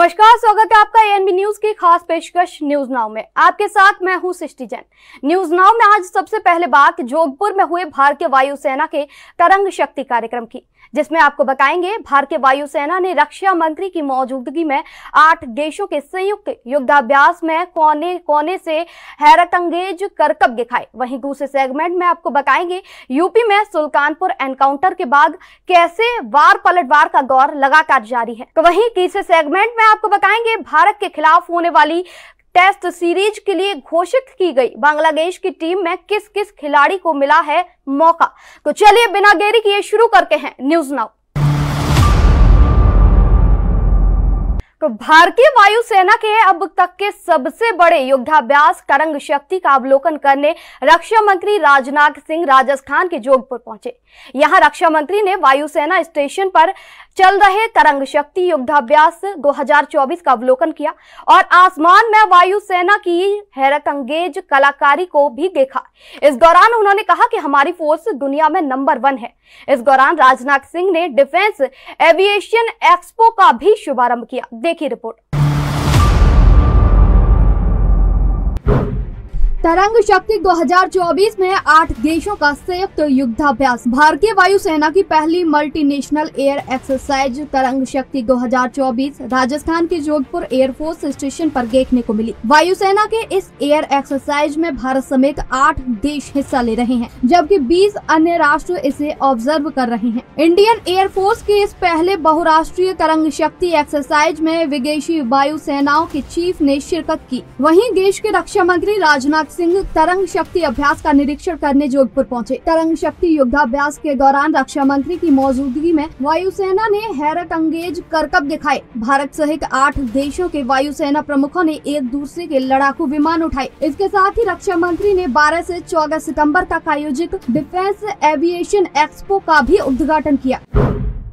नमस्कार, स्वागत है आपका एएनबी न्यूज की खास पेशकश न्यूज नाउ में। आपके साथ मैं हूं सृष्टि जैन। न्यूज नाउ में आज सबसे पहले बात जोधपुर में हुए भारतीय वायुसेना के तरंग शक्ति कार्यक्रम की, जिसमें आपको बताएंगे भारतीय वायुसेना ने रक्षा मंत्री की मौजूदगी में 8 देशों के संयुक्त युद्धाभ्यास में कोने कोने से हैरतअंगेज करतब दिखाए। वहीं दूसरे सेगमेंट में आपको बताएंगे यूपी में सुल्तानपुर एनकाउंटर के बाद कैसे वार पलटवार का दौर लगातार जारी है। तो वहीं तीसरे सेगमेंट में आपको बताएंगे भारत के खिलाफ होने वाली टेस्ट सीरीज के लिए घोषित की गई बांग्लादेश की टीम में किस किस खिलाड़ी को मिला है मौका। तो चलिए बिना देरी किए शुरू करते हैं न्यूज नाउ। तो भारतीय वायुसेना के अब तक के सबसे बड़े युद्धाभ्यास तरंग शक्ति का अवलोकन करने रक्षा मंत्री राजनाथ सिंह राजस्थान के जोधपुर पहुंचे। यहां रक्षा मंत्री ने वायुसेना स्टेशन पर चल रहे तरंग शक्ति युद्धाभ्यास 2024 का अवलोकन किया और आसमान में वायुसेना की हैरतअंगेज कलाकारी को भी देखा। इस दौरान उन्होंने कहा कि हमारी फोर्स दुनिया में नंबर 1 है। इस दौरान राजनाथ सिंह ने डिफेंस एविएशन एक्सपो का भी शुभारंभ किया। देखिए रिपोर्ट। तरंग शक्ति 2024 में 8 देशों का संयुक्त युद्धाभ्यास। भारतीय वायुसेना की पहली मल्टीनेशनल एयर एक्सरसाइज तरंग शक्ति 2024 राजस्थान के जोधपुर एयरफोर्स स्टेशन पर देखने को मिली। वायुसेना के इस एयर एक्सरसाइज में भारत समेत 8 देश हिस्सा ले रहे हैं, जबकि 20 अन्य राष्ट्र इसे ऑब्जर्व कर रहे हैं। इंडियन एयरफोर्स के इस पहले बहुराष्ट्रीय तरंग शक्ति एक्सरसाइज में विदेशी वायुसेनाओं के चीफ ने शिरकत की। वहीं देश के रक्षा मंत्री राजनाथ सिंह तरंग शक्ति अभ्यास का निरीक्षण करने जोधपुर पहुंचे। तरंग शक्ति युद्धाभ्यास के दौरान रक्षा मंत्री की मौजूदगी में वायुसेना ने हैरतअंगेज करतब दिखाए। भारत सहित 8 देशों के वायुसेना प्रमुखों ने एक दूसरे के लड़ाकू विमान उठाए। इसके साथ ही रक्षा मंत्री ने 12 से 14 सितंबर तक आयोजित डिफेंस एविएशन एक्सपो का भी उद्घाटन किया।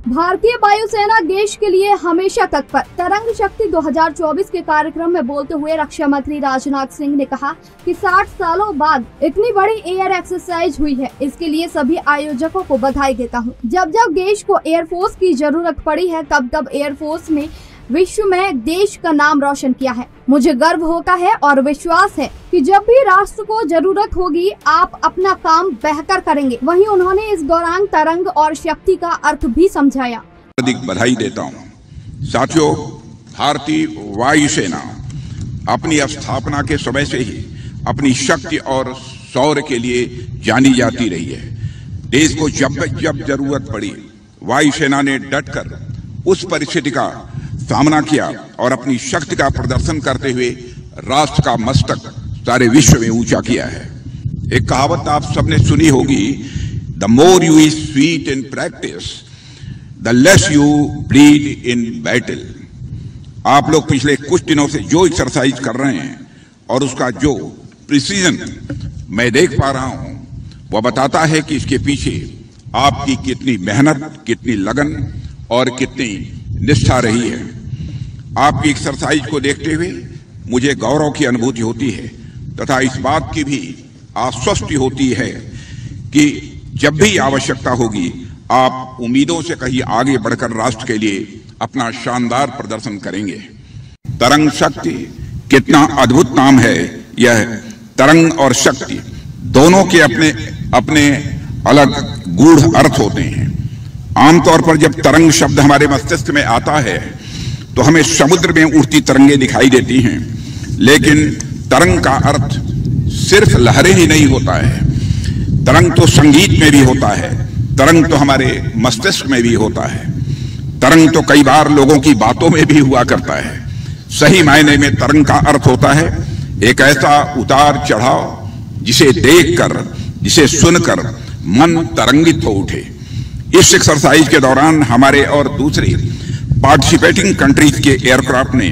भारतीय वायुसेना देश के लिए हमेशा तत्पर। तरंग शक्ति 2024 के कार्यक्रम में बोलते हुए रक्षा मंत्री राजनाथ सिंह ने कहा कि 60 सालों बाद इतनी बड़ी एयर एक्सरसाइज हुई है। इसके लिए सभी आयोजकों को बधाई देता हूं। जब जब देश को एयरफोर्स की जरूरत पड़ी है, तब तब एयरफोर्स ने विश्व में देश का नाम रोशन किया है। मुझे गर्व होता है और विश्वास है कि जब भी राष्ट्र को जरूरत होगी आप अपना काम बेहतर करेंगे। वहीं उन्होंने इस दौरान तरंग और शक्ति का अर्थ भी समझाया। अधिक बधाई देता हूं। साथियों, भारतीय वायुसेना अपनी स्थापना के समय से ही अपनी शक्ति और शौर्य के लिए जानी जाती रही है। देश को जब जब जरूरत पड़ी वायुसेना ने डटकर उस परिस्थिति का सामना किया और अपनी शक्ति का प्रदर्शन करते हुए राष्ट्र का मस्तक सारे विश्व में ऊंचा किया है। एक कहावत आप सबने सुनी होगी, the more you sweet in practice the less you bleed in battle. आप लोग पिछले कुछ दिनों से जो एक्सरसाइज कर रहे हैं और उसका जो प्रिसीजन मैं देख पा रहा हूं, वह बताता है कि इसके पीछे आपकी कितनी मेहनत, कितनी लगन और कितनी निष्ठा रही है। आपकी एक्सरसाइज को देखते हुए मुझे गौरव की अनुभूति होती है तथा इस बात की भी आश्वस्ति होती है कि जब भी आवश्यकता होगी आप उम्मीदों से कहीं आगे बढ़कर राष्ट्र के लिए अपना शानदार प्रदर्शन करेंगे। तरंग शक्ति कितना अद्भुत नाम है। यह तरंग और शक्ति दोनों के अपने अपने अलग गूढ़ अर्थ होते हैं। आमतौर पर जब तरंग शब्द हमारे मस्तिष्क में आता है तो हमें समुद्र में उड़ती तरंगें दिखाई देती हैं, लेकिन तरंग का अर्थ सिर्फ लहरें ही नहीं होता है। तरंग तो संगीत में भी होता है, तरंग तो हमारे मस्तिष्क में भी होता है, तरंग तो कई बार लोगों की बातों में भी हुआ करता है। सही मायने में तरंग का अर्थ होता है एक ऐसा उतार चढ़ाव जिसे देखकर, जिसे सुनकर मन तरंगित हो उठे। इस एक्सरसाइज के दौरान हमारे और दूसरे पार्टिसिपेटिंग कंट्रीज के एयरक्राफ्ट ने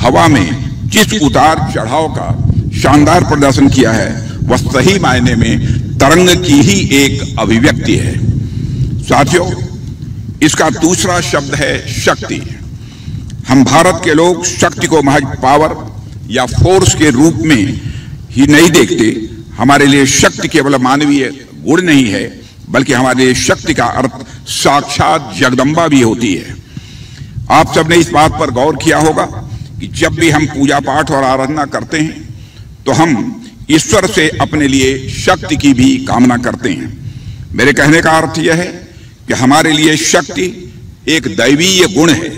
हवा में जिस उतार चढ़ाव का शानदार प्रदर्शन किया है, वह सही मायने में तरंग की ही एक अभिव्यक्ति है। साथियों, इसका दूसरा शब्द है शक्ति। हम भारत के लोग शक्ति को महज पावर या फोर्स के रूप में ही नहीं देखते। हमारे लिए शक्ति केवल मानवीय गुण नहीं है, बल्कि हमारे लिए शक्ति का अर्थ साक्षात जगदम्बा भी होती है। आप सबने इस बात पर गौर किया होगा कि जब भी हम पूजा पाठ और आराधना करते हैं तो हम ईश्वर से अपने लिए शक्ति की भी कामना करते हैं। मेरे कहने का अर्थ यह है कि हमारे लिए शक्ति एक दैवीय गुण है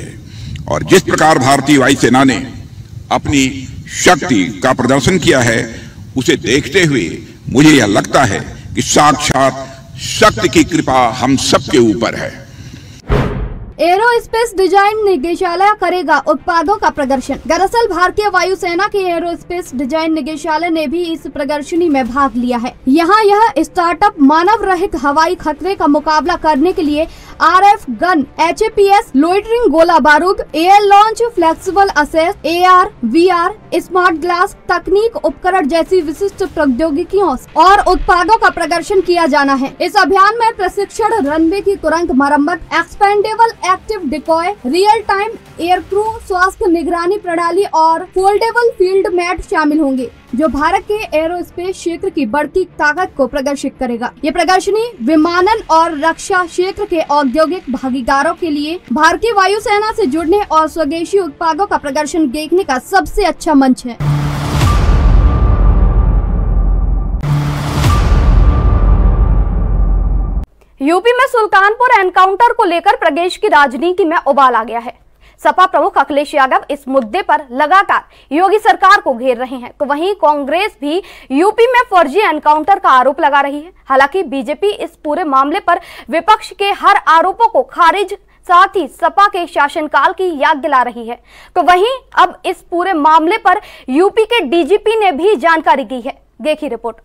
और जिस प्रकार भारतीय वायुसेना ने अपनी शक्ति का प्रदर्शन किया है उसे देखते हुए मुझे यह लगता है कि साक्षात शक्ति की कृपा हम सबके ऊपर है। एरोस्पेस डिजाइन निदेशालय करेगा उत्पादों का प्रदर्शन। दरअसल भारतीय वायुसेना के एरोस्पेस डिजाइन निदेशालय ने भी इस प्रदर्शनी में भाग लिया है। यहाँ यह स्टार्टअप मानव रहित हवाई खतरे का मुकाबला करने के लिए RF गन, HAPS, लोइटरिंग गोला बारूद, air launch, flexible assess, AR, VR, smart glass तकनीक, उपकरण जैसी विशिष्ट प्रौद्योगिकियों और उत्पादों का प्रदर्शन किया जाना है। इस अभियान में प्रशिक्षण, रनवे की तुरंत मरम्मत, expendable active decoy, real time air crew, स्वास्थ्य निगरानी प्रणाली और फोल्डेबल फील्ड मैट शामिल होंगे, जो भारत के एरोस्पेस क्षेत्र की बढ़ती ताकत को प्रदर्शित करेगा। ये प्रदर्शनी विमानन और रक्षा क्षेत्र के औद्योगिक भागीदारों के लिए भारतीय वायुसेना से जुड़ने और स्वदेशी उत्पादों का प्रदर्शन देखने का सबसे अच्छा मंच है। यूपी में सुल्तानपुर एनकाउंटर को लेकर प्रदेश की राजनीति में उबाल आ गया है। सपा प्रमुख अखिलेश यादव इस मुद्दे पर लगातार योगी सरकार को घेर रहे हैं, तो वहीं कांग्रेस भी यूपी में फर्जी एनकाउंटर का आरोप लगा रही है। हालांकि बीजेपी इस पूरे मामले पर विपक्ष के हर आरोपों को खारिज, साथ ही सपा के शासनकाल की याद दिला रही है। तो वहीं अब इस पूरे मामले पर यूपी के डीजीपी ने भी जानकारी दी है। देखिए रिपोर्ट।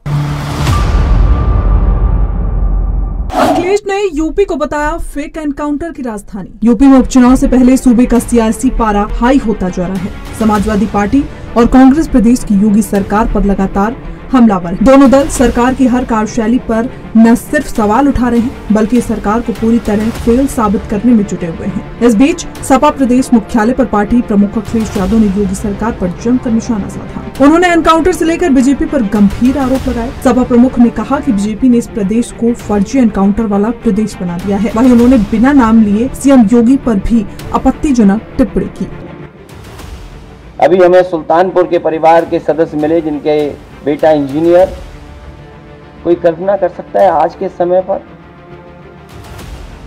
अखिलेश ने यूपी को बताया फेक एनकाउंटर की राजधानी। यूपी में उपचुनाव से पहले सूबे का सियासी पारा हाई होता जा रहा है। समाजवादी पार्टी और कांग्रेस प्रदेश की योगी सरकार पर लगातार हमलावर है। दोनों दल सरकार की हर कार्यशैली पर न सिर्फ सवाल उठा रहे हैं, बल्कि सरकार को पूरी तरह फेल साबित करने में जुटे हुए हैं। इस बीच सपा प्रदेश मुख्यालय पर पार्टी प्रमुख अखिलेश यादव ने योगी सरकार पर जमकर निशाना साधा। उन्होंने एनकाउंटर से लेकर बीजेपी पर गंभीर आरोप लगाए। सपा प्रमुख ने कहा कि बीजेपी ने इस प्रदेश को फर्जी एनकाउंटर वाला प्रदेश बना दिया है। वहीं उन्होंने बिना नाम लिए सीएम योगी पर भी आपत्तिजनक टिप्पणी की। अभी हमें सुल्तानपुर के परिवार के सदस्य मिले जिनके बेटा इंजीनियर। कोई कल्पना कर सकता है आज के समय पर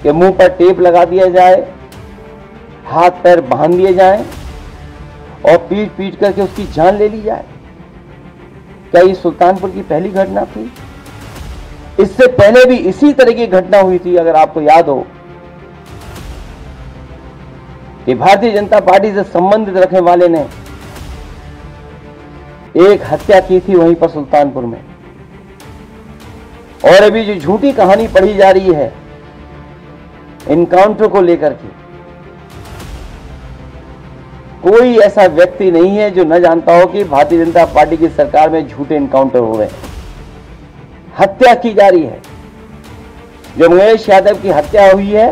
कि मुंह पर टेप लगा दिया जाए, हाथ पैर बांध दिए जाएं और पीट पीट करके उसकी जान ले ली जाए? क्या ये सुल्तानपुर की पहली घटना थी? इससे पहले भी इसी तरह की घटना हुई थी। अगर आपको याद हो कि भारतीय जनता पार्टी से संबंधित रखने वाले ने एक हत्या की थी वहीं पर सुल्तानपुर में। और अभी जो झूठी कहानी पढ़ी जा रही है इनकाउंटर को लेकर के, कोई ऐसा व्यक्ति नहीं है जो न जानता हो कि भारतीय जनता पार्टी की सरकार में झूठे इनकाउंटर हो रहे हैं, हत्या की जा रही है। जो उमेश यादव की हत्या हुई है,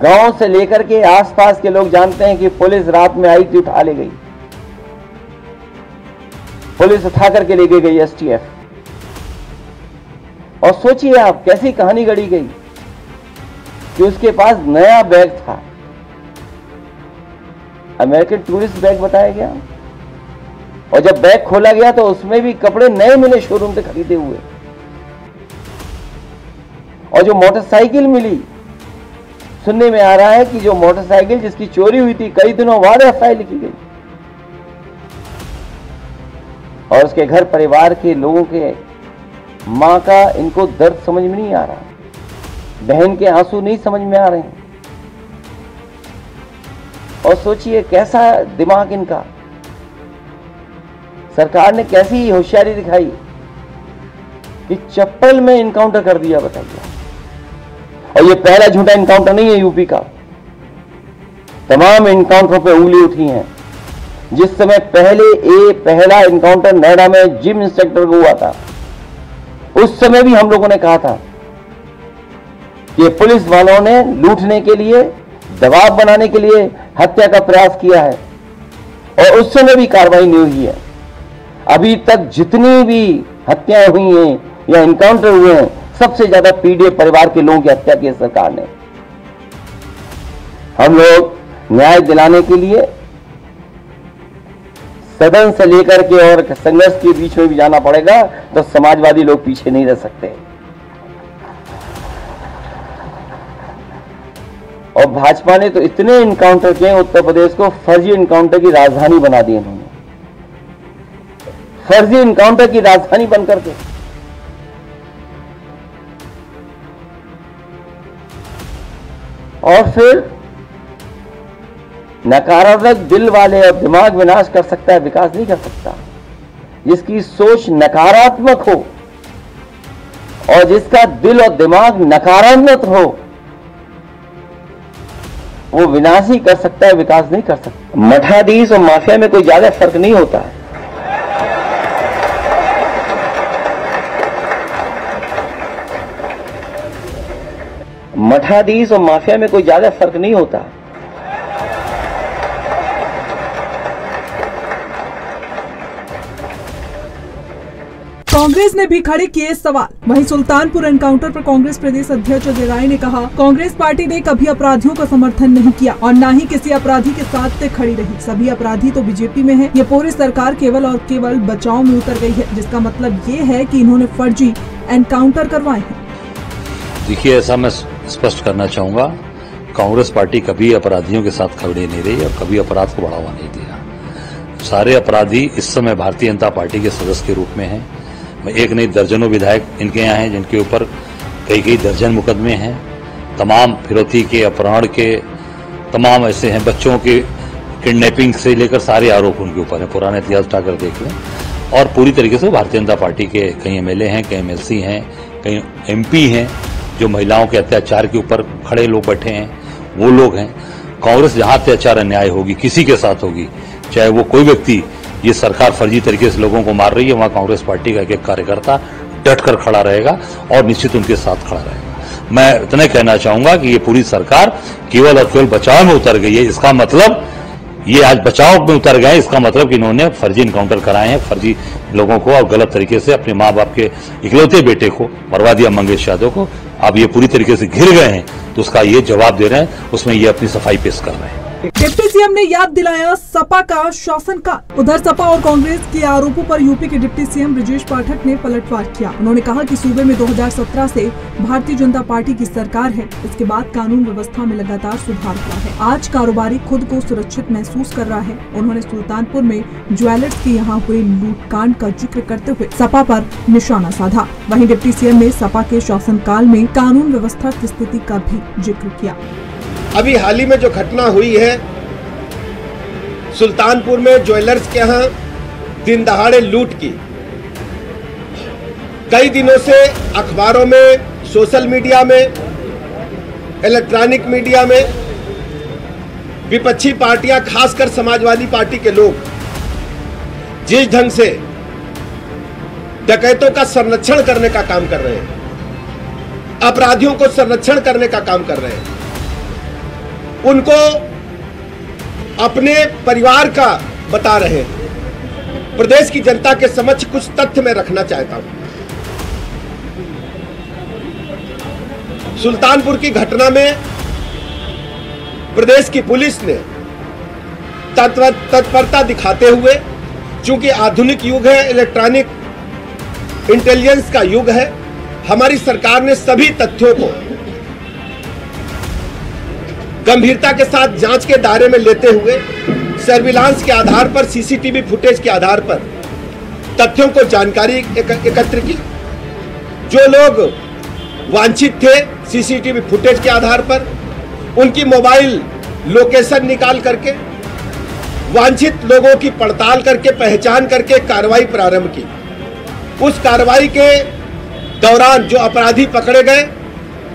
गांव से लेकर के आसपास के लोग जानते हैं कि पुलिस रात में आई थी, उठा ले गई, पुलिस उठा करके ले गई STF। और सोचिए आप कैसी कहानी गढ़ी गई कि उसके पास नया बैग था, अमेरिकन टूरिस्ट बैग बताया गया, और जब बैग खोला गया तो उसमें भी कपड़े नए मिले शोरूम से खरीदे हुए। और जो मोटरसाइकिल मिली, सुनने में आ रहा है कि जो मोटरसाइकिल जिसकी चोरी हुई थी कई दिनों बाद FIR लिखी गई। और उसके घर परिवार के लोगों के मां का इनको दर्द समझ में नहीं आ रहा, बहन के आंसू नहीं समझ में आ रहे हैं। और सोचिए कैसा दिमाग इनका, सरकार ने कैसी होशियारी दिखाई कि चप्पल में इनकाउंटर कर दिया, बताइए। और ये पहला झूठा इनकाउंटर नहीं है यूपी का, तमाम इनकाउंटरों पे उंगली उठी है। जिस समय पहला इनकाउंटर नोएडा में जिम इंस्ट्रक्टर को हुआ था, उस समय भी हम लोगों ने कहा था कि पुलिस वालों ने लूटने के लिए, दबाव बनाने के लिए हत्या का प्रयास किया है, और उस समय भी कार्रवाई नहीं हुई है। अभी तक जितनी भी हत्याएं हुई हैं या इनकाउंटर हुए हैं, सबसे ज्यादा पीड़ित परिवार के लोगों की हत्या की है सरकार ने। हम लोग न्याय दिलाने के लिए सदन से लेकर के और संघर्ष के बीच में भी जाना पड़ेगा, तो समाजवादी लोग पीछे नहीं रह सकते। और भाजपा ने तो इतने इनकाउंटर किए, उत्तर प्रदेश को फर्जी इनकाउंटर की राजधानी बना दी इन्होंने, फर्जी इनकाउंटर की राजधानी बनकर के। और फिर नकारात्मक दिल वाले और दिमाग विनाश कर सकता है, विकास नहीं कर सकता। जिसकी सोच नकारात्मक हो और जिसका दिल और दिमाग नकारात्मक हो, वो विनाश ही कर सकता है, विकास नहीं कर सकता। मठाधीश और माफिया में कोई ज्यादा फर्क नहीं होता है। मठाधीश और माफिया में कोई ज्यादा फर्क नहीं होता। कांग्रेस ने भी खड़े किए सवाल। वहीं सुल्तानपुर एनकाउंटर पर कांग्रेस प्रदेश अध्यक्ष अजय राय ने कहा, कांग्रेस पार्टी ने कभी अपराधियों का समर्थन नहीं किया और न ही किसी अपराधी के साथ खड़ी रही। सभी अपराधी तो बीजेपी में है। ये पूरी सरकार केवल और केवल बचाव में उतर गई है, जिसका मतलब ये है कि इन्होंने फर्जी एनकाउंटर करवाए हैं। देखिए, ऐसा मैं स्पष्ट करना चाहूंगा, कांग्रेस पार्टी कभी अपराधियों के साथ खड़ी नहीं रही और कभी अपराध को बढ़ावा नहीं दिया। सारे अपराधी इस समय भारतीय जनता पार्टी के सदस्य के रूप में हैं। एक नहीं दर्जनों विधायक इनके यहाँ हैं जिनके ऊपर कई दर्जन मुकदमे हैं। तमाम फिरौती के, अपहरण के, तमाम ऐसे हैं, बच्चों के किडनैपिंग से लेकर सारे आरोप उनके ऊपर हैं। पुराने इतिहास उठाकर देख लें। और पूरी तरीके से भारतीय जनता पार्टी के कई एमएलए हैं, कई एमएलसी हैं, कई एमपी हैं जो महिलाओं के अत्याचार के ऊपर खड़े लोग बैठे हैं, वो लोग हैं। कांग्रेस जहां अत्याचार अन्याय होगी, किसी के साथ होगी, चाहे वो कोई व्यक्ति, ये सरकार फर्जी तरीके से लोगों को मार रही है, वहां कांग्रेस पार्टी का एक कार्यकर्ता डटकर खड़ा रहेगा और निश्चित उनके साथ खड़ा रहेगा। मैं इतना कहना चाहूंगा कि ये पूरी सरकार केवल और केवल बचाव में उतर गई है। इसका मतलब ये आज बचाव में उतर गए, इसका मतलब कि इन्होंने फर्जी इनकाउंटर कराए हैं, फर्जी लोगों को और गलत तरीके से अपने माँ बाप के इकलौते बेटे को बर्बाद दिया, मंगेश यादव को। अब ये पूरी तरीके से घिर गए हैं, तो उसका ये जवाब दे रहे हैं, उसमें ये अपनी सफाई पेश कर रहे हैं। डिप्टी सीएम ने याद दिलाया सपा का शासनकाल। उधर सपा और कांग्रेस के आरोपों पर यूपी के डिप्टी सीएम ब्रजेश पाठक ने पलटवार किया। उन्होंने कहा कि सूबे में 2017 से भारतीय जनता पार्टी की सरकार है। इसके बाद कानून व्यवस्था में लगातार सुधार हुआ है। आज कारोबारी खुद को सुरक्षित महसूस कर रहा है। उन्होंने सुल्तानपुर में ज्वेलर्स के यहाँ हुए लूटकांड का जिक्र करते हुए सपा पर निशाना साधा। वहीं डिप्टी सीएम ने सपा के शासनकाल में कानून व्यवस्था की स्थिति का भी जिक्र किया। अभी हाल ही में जो घटना हुई है सुल्तानपुर में ज्वेलर्स के यहाँ दिन दहाड़े लूट की, कई दिनों से अखबारों में, सोशल मीडिया में, इलेक्ट्रॉनिक मीडिया में विपक्षी पार्टियां, खासकर समाजवादी पार्टी के लोग जिस ढंग से डकैतों का संरक्षण करने का काम कर रहे हैं, अपराधियों को संरक्षण करने का काम कर रहे हैं, उनको अपने परिवार का बता रहे हैं। प्रदेश की जनता के समक्ष कुछ तथ्य मैं रखना चाहता हूं। सुल्तानपुर की घटना में प्रदेश की पुलिस ने तत्परता दिखाते हुए, चूंकि आधुनिक युग है, इलेक्ट्रॉनिक इंटेलिजेंस का युग है, हमारी सरकार ने सभी तथ्यों को गंभीरता के साथ जांच के दायरे में लेते हुए सर्विलांस के आधार पर, सीसीटीवी फुटेज के आधार पर तथ्यों को जानकारी एकत्र की। जो लोग वांछित थे, सीसीटीवी फुटेज के आधार पर उनकी मोबाइल लोकेशन निकाल करके वांछित लोगों की पड़ताल करके, पहचान करके कार्रवाई प्रारंभ की। उस कार्रवाई के दौरान जो अपराधी पकड़े गए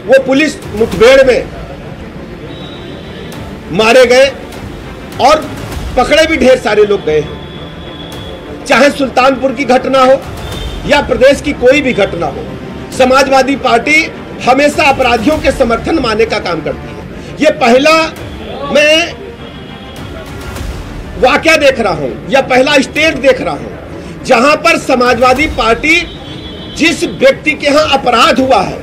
वो पुलिस मुठभेड़ में मारे गए और पकड़े भी ढेर सारे लोग गए हैं। चाहे सुल्तानपुर की घटना हो या प्रदेश की कोई भी घटना हो, समाजवादी पार्टी हमेशा अपराधियों के समर्थन मानने का काम करती है। ये पहला मैं वाकया देख रहा हूं या पहला स्टेट देख रहा हूं जहां पर समाजवादी पार्टी जिस व्यक्ति के यहां अपराध हुआ है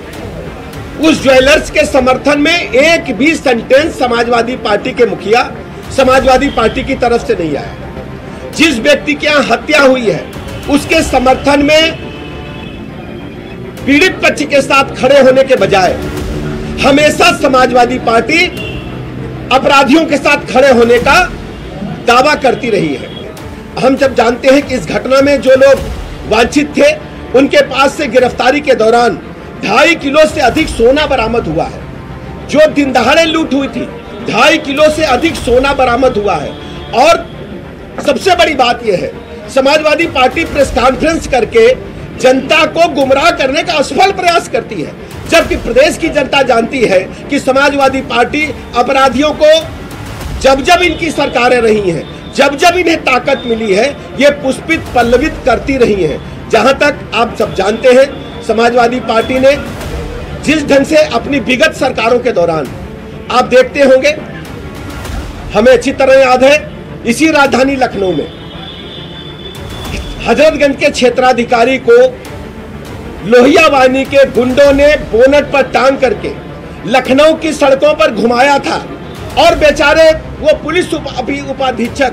उस ज्वेलर्स के समर्थन में एक भी सेंटेंस समाजवादी पार्टी के मुखिया, समाजवादी पार्टी की तरफ से नहीं आया। जिस व्यक्ति की यहां हत्या हुई है उसके समर्थन में पीड़ित पक्ष के साथ खड़े होने के बजाय हमेशा समाजवादी पार्टी अपराधियों के साथ खड़े होने का दावा करती रही है। हम जब जानते हैं कि इस घटना में जो लोग वांछित थे उनके पास से गिरफ्तारी के दौरान 2.5 किलो से अधिक सोना बरामद हुआ है। जो दिन दहाड़े लूट हुई थी 2.5 किलो से अधिक सोना बरामद हुआ है। और सबसे बड़ी बात यह है, समाजवादी पार्टी प्रेस कॉन्फ्रेंस करके जनता को गुमराह करने का असफल प्रयास करती है, जबकि प्रदेश की जनता जानती है कि समाजवादी पार्टी अपराधियों को जब जब इनकी सरकारें रही हैं, जब जब इन्हें ताकत मिली है, ये पुष्पित पल्लवित करती रही हैं। जहां तक आप सब जानते हैं, समाजवादी पार्टी ने जिस ढंग से अपनी विगत सरकारों के दौरान, आप देखते होंगे, हमें अच्छी तरह याद है, इसी राजधानी लखनऊ में हजरतगंज के क्षेत्राधिकारी को लोहिया वाहिनी के गुंडों ने बोनट पर टांग करके लखनऊ की सड़कों पर घुमाया था और बेचारे वो पुलिस उपाधीक्षक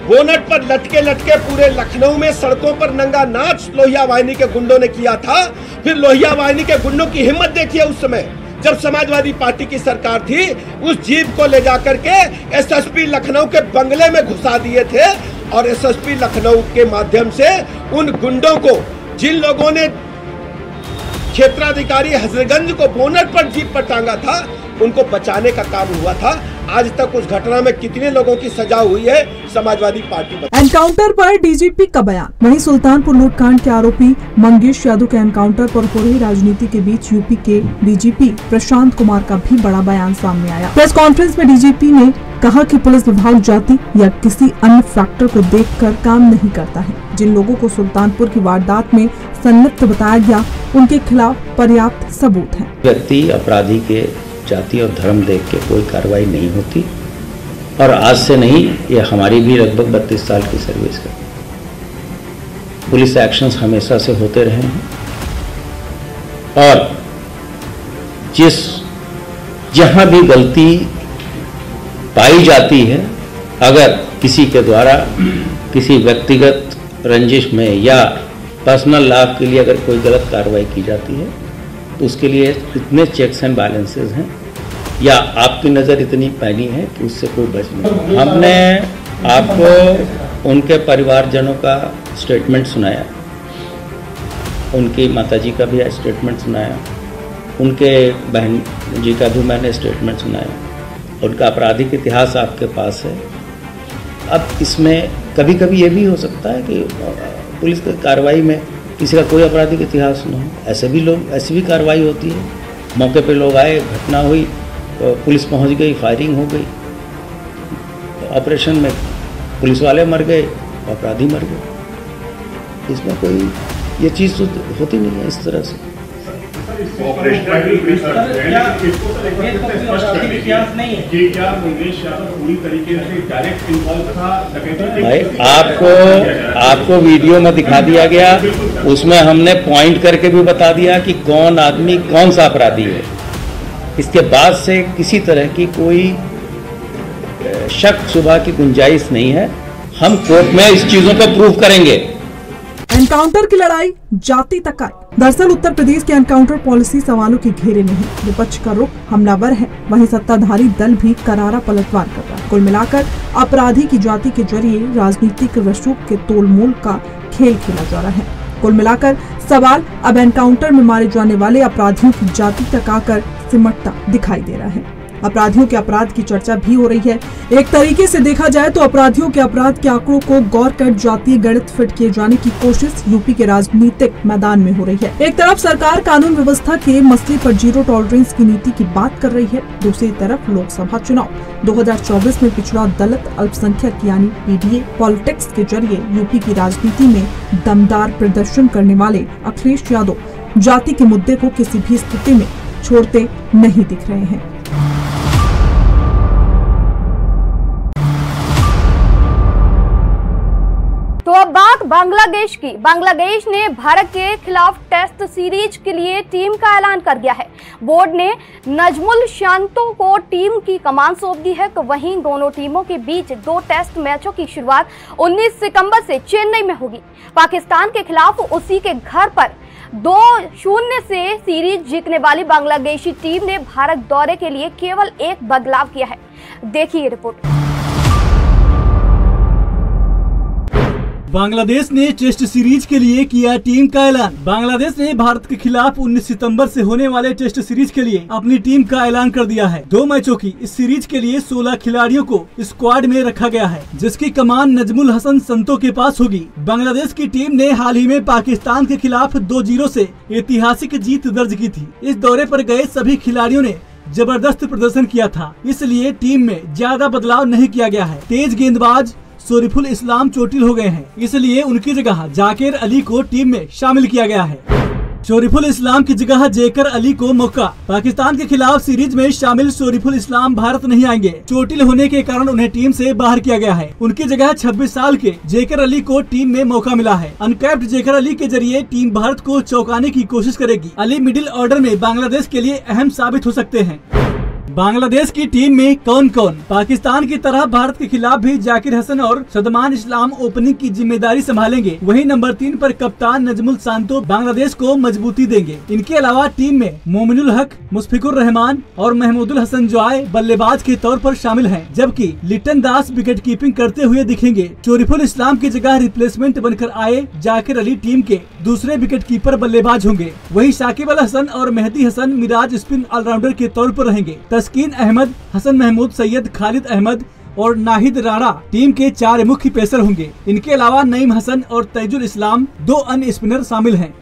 बोनट पर लटके लटके पूरे लखनऊ में सड़कों पर नंगा नाच लोहिया वाहिनी के गुंडों ने किया था। फिर लोहिया वाहिनी के गुंडों की हिम्मत देखिए, उस समय जब समाजवादी पार्टी की सरकार थी, उस जीप को ले जाकर के एसएसपी लखनऊ के बंगले में घुसा दिए थे और एसएसपी लखनऊ के माध्यम से उन गुंडों को, जिन लोगों ने क्षेत्राधिकारी हजरतगंज को बोनट पर जीप पर टांगा था, उनको बचाने का काम हुआ था। आज तक उस घटना में कितने लोगों की सजा हुई है, समाजवादी पार्टी बता। एनकाउंटर पर डीजीपी का बयान। वहीं सुल्तानपुर लूटकांड के आरोपी मंगेश यादव के एनकाउंटर पर हो रही राजनीति के बीच यूपी के डीजीपी प्रशांत कुमार का भी बड़ा बयान सामने आया। प्रेस कॉन्फ्रेंस में डीजीपी ने कहा कि पुलिस विभाग जाति या किसी अन्य फैक्टर को देखकर काम नहीं करता है। जिन लोगों को सुल्तानपुर की वारदात में संलिप्त बताया गया, उनके खिलाफ पर्याप्त सबूत हैं। व्यक्ति अपराधी के जाति और धर्म देख के कोई कार्रवाई नहीं होती और आज से नहीं, ये हमारी भी लगभग 32 साल की सर्विस है। पुलिस एक्शंस हमेशा से होते रहे हैं और जहां भी गलती पाई जाती है, अगर किसी के द्वारा किसी व्यक्तिगत रंजिश में या पर्सनल लाभ के लिए अगर कोई गलत कार्रवाई की जाती है, तो उसके लिए इतने चेक्स एंड बैलेंसेस हैं या आपकी नज़र इतनी पैनी है कि उससे कोई बच नहीं। हमने आपको उनके परिवारजनों का स्टेटमेंट सुनाया, उनकी माताजी का भी स्टेटमेंट सुनाया, उनके बहन जी का भी मैंने स्टेटमेंट सुनाया। उनका आपराधिक इतिहास आपके पास है। अब इसमें कभी कभी ये भी हो सकता है कि पुलिस की कार्रवाई में किसी का कोई आपराधिक इतिहास न हो, ऐसी भी कार्रवाई होती है। मौके पे लोग आए, घटना हुई, पुलिस पहुंच गई, फायरिंग हो गई, ऑपरेशन में पुलिस वाले मर गए, अपराधी मर गए। इसमें कोई ये चीज़ तो होती नहीं है इस तरह से। भाई आपको वीडियो में दिखा दिया गया, उसमें हमने पॉइंट करके भी बता दिया कि कौन आदमी कौन सा अपराधी है। इसके बाद से किसी तरह की कोई शक शुबा की गुंजाइश नहीं है। हम कोर्ट में इस चीजों को प्रूव करेंगे। एनकाउंटर की लड़ाई जाति तक आई। दरअसल उत्तर प्रदेश की एनकाउंटर पॉलिसी सवालों के घेरे में है। विपक्ष का रुख हमलावर है, वहीं सत्ताधारी दल भी करारा पलटवार कर रहा है। कुल मिलाकर अपराधी की जाति के जरिए राजनीतिक रसूख के तोलमोल का खेल खेला जा रहा है। कुल मिलाकर सवाल अब एनकाउंटर में मारे जाने वाले अपराधियों की जाति तक आकर सिमटता दिखाई दे रहा है। अपराधियों के अपराध की चर्चा भी हो रही है। एक तरीके से देखा जाए तो अपराधियों के अपराध के आंकड़ों को गौर कर जातीय गणित फिट किए जाने की कोशिश यूपी के राजनीतिक मैदान में हो रही है। एक तरफ सरकार कानून व्यवस्था के मसले पर जीरो टॉलरेंस की नीति की बात कर रही है, दूसरी तरफ लोकसभा चुनाव 2024 में पिछड़ा दलित अल्पसंख्यक यानी पीडीए पॉलिटिक्स के जरिए यूपी की राजनीति में दमदार प्रदर्शन करने वाले अखिलेश यादव जाति के मुद्दे को किसी भी स्थिति में छोड़ते नहीं दिख रहे हैं। तो अब बात बांग्लादेश की। बांग्लादेश ने भारत के खिलाफ टेस्ट सीरीज के लिए टीम का ऐलान कर दिया है। बोर्ड ने नजमुल शांतो को टीम की कमान सौंप दी है। तो वहीं दोनों टीमों के बीच 2 टेस्ट मैचों की शुरुआत 19 सितंबर से चेन्नई में होगी। पाकिस्तान के खिलाफ उसी के घर पर 2-0 से सीरीज जीतने वाली बांग्लादेशी टीम ने भारत दौरे के लिए केवल एक बदलाव किया है। देखिए रिपोर्ट। बांग्लादेश ने टेस्ट सीरीज के लिए किया टीम का ऐलान। बांग्लादेश ने भारत के खिलाफ 19 सितंबर से होने वाले टेस्ट सीरीज के लिए अपनी टीम का ऐलान कर दिया है। 2 मैचों की इस सीरीज के लिए 16 खिलाड़ियों को स्क्वाड में रखा गया है, जिसकी कमान नजमुल हसन संतो के पास होगी। बांग्लादेश की टीम ने हाल ही में पाकिस्तान के खिलाफ 2-0 से ऐतिहासिक जीत दर्ज की थी। इस दौरे पर गए सभी खिलाड़ियों ने जबरदस्त प्रदर्शन किया था, इसलिए टीम में ज्यादा बदलाव नहीं किया गया है। तेज गेंदबाज शरीफुल इस्लाम चोटिल हो गए हैं, इसलिए उनकी जगह जाकिर अली को टीम में शामिल किया गया है। शरीफुल इस्लाम की जगह जेकर अली को मौका। पाकिस्तान के खिलाफ सीरीज में शामिल शरीफुल इस्लाम भारत नहीं आएंगे। चोटिल होने के कारण उन्हें टीम से बाहर किया गया है। उनकी जगह 26 साल के जेकर अली को टीम में मौका मिला है। अनकैप्ड जेकर अली के जरिए टीम भारत को चौंकाने की कोशिश करेगी। अली मिडिल ऑर्डर में बांग्लादेश के लिए अहम साबित हो सकते हैं। बांग्लादेश की टीम में कौन कौन? पाकिस्तान की तरह भारत के खिलाफ भी जाकिर हसन और सदमान इस्लाम ओपनिंग की जिम्मेदारी संभालेंगे। वहीं नंबर 3 पर कप्तान नजमुल शांतो बांग्लादेश को मजबूती देंगे। इनके अलावा टीम में मोमिनुल हक, मुशफिकुर रहमान और महमूदुल हसन जॉय बल्लेबाज के तौर पर शामिल हैं, जबकि लिटन दास विकेट कीपिंग करते हुए दिखेंगे। शरीफुल इस्लाम की जगह रिप्लेसमेंट बनकर आए जाकिर अली टीम के दूसरे विकेट कीपर बल्लेबाज होंगे। वहीं शाकिब अल हसन और मेहदी हसन मिराज स्पिन ऑलराउंडर के तौर पर रहेंगे। तस्कीन अहमद, हसन महमूद, सैयद खालिद अहमद और नाहिद राणा टीम के 4 मुख्य पेसर होंगे। इनके अलावा नईम हसन और तैजुल इस्लाम 2 अन्य स्पिनर शामिल हैं।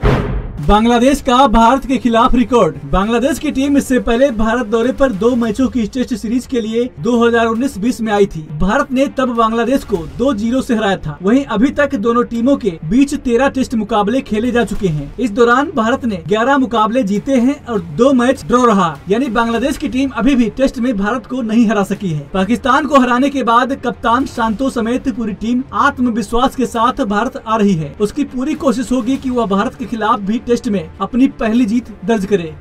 बांग्लादेश का भारत के खिलाफ रिकॉर्ड। बांग्लादेश की टीम इससे पहले भारत दौरे पर 2 मैचों की टेस्ट सीरीज के लिए 2019-20 में आई थी। भारत ने तब बांग्लादेश को 2-0 से हराया था। वहीं अभी तक दोनों टीमों के बीच 13 टेस्ट मुकाबले खेले जा चुके हैं। इस दौरान भारत ने 11 मुकाबले जीते हैं और 2 मैच ड्रॉ रहा, यानी बांग्लादेश की टीम अभी भी टेस्ट में भारत को नहीं हरा सकी है। पाकिस्तान को हराने के बाद कप्तान शांतो समेत पूरी टीम आत्मविश्वास के साथ भारत आ रही है। उसकी पूरी कोशिश होगी कि वह भारत के खिलाफ भी टेस्ट में अपनी पहली जीत दर्ज करे।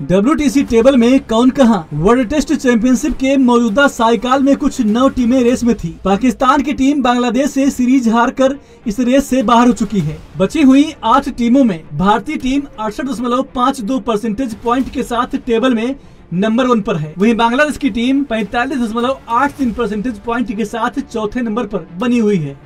WTC टेबल में कौन कहां? वर्ल्ड टेस्ट चैंपियनशिप के मौजूदा साइकाल में कुछ 9 टीमें रेस में थी। पाकिस्तान की टीम बांग्लादेश से सीरीज हारकर इस रेस से बाहर हो चुकी है। बची हुई 8 टीमों में भारतीय टीम 68.52 परसेंटेज पॉइंट के साथ टेबल में नंबर 1 पर है। वहीं बांग्लादेश की टीम 45.83 परसेंटेज पॉइंट के साथ चौथे नंबर पर बनी हुई है।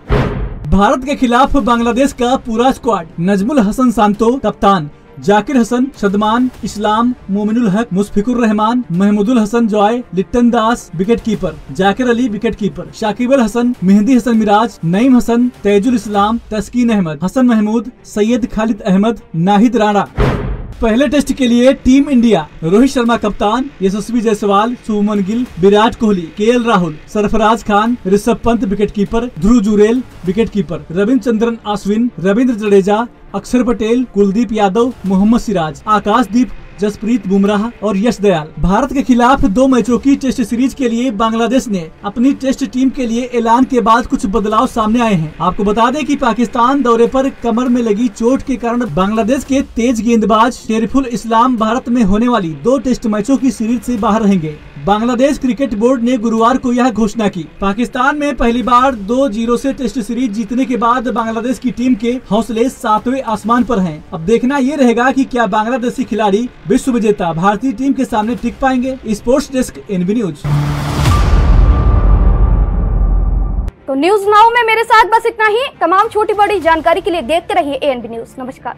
भारत के खिलाफ बांग्लादेश का पूरा स्क्वाड। नजमुल हसन शांतो कप्तान, Zakir Hasan, सदमान Islam, Mominul Haque, Mushfiqur Rahman, Mahmudul Hasan Joy, Litton Das wicket keeper, Jaker Ali wicket keeper, Shakib Al Hasan, Mehidy Hasan Miraz, Nayeem Hasan, Taijul Islam, Taskin Ahmed, Hasan Mahmud, Syed Khaled Ahmed, Nahid Rana. पहले टेस्ट के लिए टीम इंडिया। रोहित शर्मा कप्तान, Yashasvi Jaiswal, Shubman Gill, Virat Kohli, KL Rahul, Sarfaraz Khan, Rishabh Pant wicket keeper, Dhruv Jurel wicket keeper, Ravichandran Ashwin, Ravindra Jadeja, Axar Patel, Kuldeep Yadav, Mohammad Siraj, आकाशदीप, जसप्रीत बुमराह और यश दयाल। भारत के खिलाफ 2 मैचों की टेस्ट सीरीज के लिए बांग्लादेश ने अपनी टेस्ट टीम के लिए ऐलान के बाद कुछ बदलाव सामने आए हैं। आपको बता दें कि पाकिस्तान दौरे पर कमर में लगी चोट के कारण बांग्लादेश के तेज गेंदबाज शरीफुल इस्लाम भारत में होने वाली 2 टेस्ट मैचों की सीरीज से बाहर रहेंगे। बांग्लादेश क्रिकेट बोर्ड ने गुरुवार को यह घोषणा की। पाकिस्तान में पहली बार 2-0 से टेस्ट सीरीज जीतने के बाद बांग्लादेश की टीम के हौसले 7वें आसमान पर हैं। अब देखना ये रहेगा कि क्या बांग्लादेशी खिलाड़ी विश्व विजेता भारतीय टीम के सामने टिक पाएंगे। Sports desk ANB news. तो न्यूज नाउ में मेरे साथ बस इतना ही। तमाम छोटी बड़ी जानकारी के लिए देखते रहिए ANB न्यूज। नमस्कार।